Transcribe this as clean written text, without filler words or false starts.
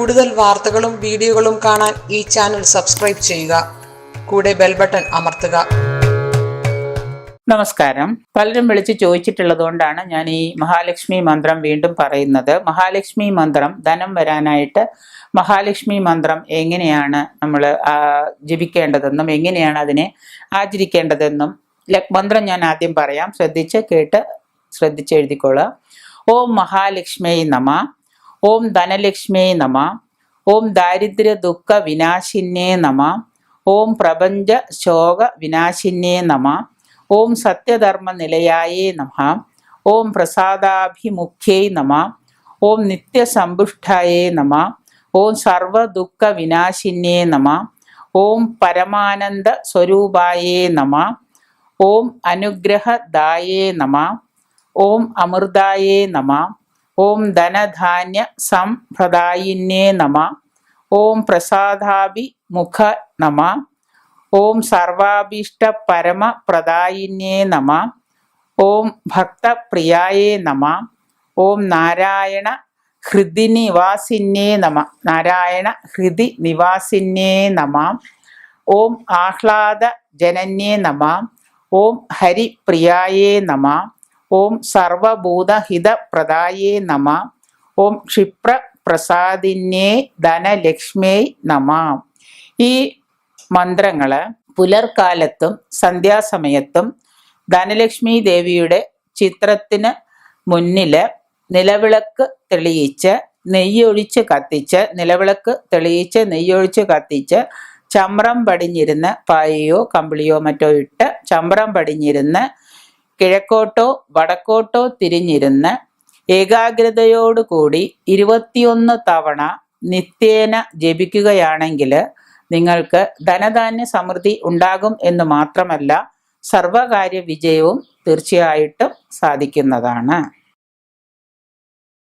കൂടുതൽ വാർത്തകളും വീഡിയോകളും കാണാൻ ഈ ചാനൽ സബ്സ്ക്രൈബ് ചെയ്യുക. കൂടെ ബെൽ ബട്ടൺ അമർത്തുക. നമസ്കാരം. പലരും വിളിച്ച് ചോദിച്ചിട്ടുള്ളതുകൊണ്ടാണ് ഞാൻ ഈ മഹാലക്ഷ്മി മന്ത്രം വീണ്ടും പറയുന്നത്. മഹാലക്ഷ്മി മന്ത്രം ധനം വരാനായിട്ട് മഹാലക്ഷ്മി മന്ത്രം എങ്ങനെയാണ് നമ്മൾ ജപിക്കേണ്ടതെന്നും എങ്ങനെയാണ് അതിനെ ആചരിക്കേണ്ടതെന്നും മന്ത്രം ഞാൻ ആദ്യം പറയാം. ശ്രദ്ധിച്ച് എഴുതിക്കൊള്ളുക. ഓം മഹാലക്ഷ്മിയെ നമ. ഓം ധനലക്ഷ്മിയെ നമ. ഓം ദാരിദ്ര്യ ദുഃഖ വിനാശിന്യേ നമ. ഓം പ്രപഞ്ച ശോക വിനാശിന്യേ നമ. ഓം സത്യധർമ്മ നിലയായേ നമഃ. ഓം പ്രസാദാഭിമുഖ്യൈ നമ. ഓം നിത്യസമ്പുഷ്ടായേ നമ. ഓം സർവദുഃഖ വിനാശിന്യേ നമ. ഓം പരമാനന്ദ സ്വരൂപായേ നമ. ഓം അനുഗ്രഹദായേ നമ. ഓം അമൃതായേ നമ. ഓം ധനധാന്യ സംപ്രദായിന്യേ നമ. ഓം പ്രസാദാഭിമുഖ നമ. ഓം സർവാഭീഷ്ട പരമപ്രദായിന്യേ നമ. ഓം ഭക്തപ്രിയായേ നമ. ഓം നാരായണ ഹൃദി നിവാസിന്യേ നമ. നാരായണ ഹൃദി നിവാസിന്യേ നമ. ഓം ആഹ്ലാദ ജനന്യേ നമ. ഓം ഹരിപ്രിയായേ നമ. ഓം സർവഭൂതഹിതപ്രദായേ നമ. ഓം ക്ഷിപ്രപ്രസാദിന്യേ ധനലക്ഷ്മിയേ നമ. ഈ മന്ത്രങ്ങള് പുലർക്കാലത്തും സന്ധ്യാസമയത്തും ധനലക്ഷ്മി ദേവിയുടെ ചിത്രത്തിന് മുന്നില് നിലവിളക്ക് തെളിയിച്ച് നെയ്യൊഴിച്ച് കത്തിച്ച് ചമ്രം പടിഞ്ഞിരുന്ന് പായയോ കമ്പിളിയോ മറ്റോ ഇട്ട് ചമ്രം പടിഞ്ഞിരുന്ന് കിഴക്കോട്ടോ വടക്കോട്ടോ തിരിഞ്ഞിരുന്ന് ഏകാഗ്രതയോടുകൂടി 21 തവണ നിത്യേന ജപിക്കുകയാണെങ്കിൽ നിങ്ങൾക്ക് ധനധാന്യ സമൃദ്ധി ഉണ്ടാകും എന്ന് മാത്രമല്ല സർവകാര്യ വിജയവും തീർച്ചയായിട്ടും സാധിക്കുന്നതാണ്.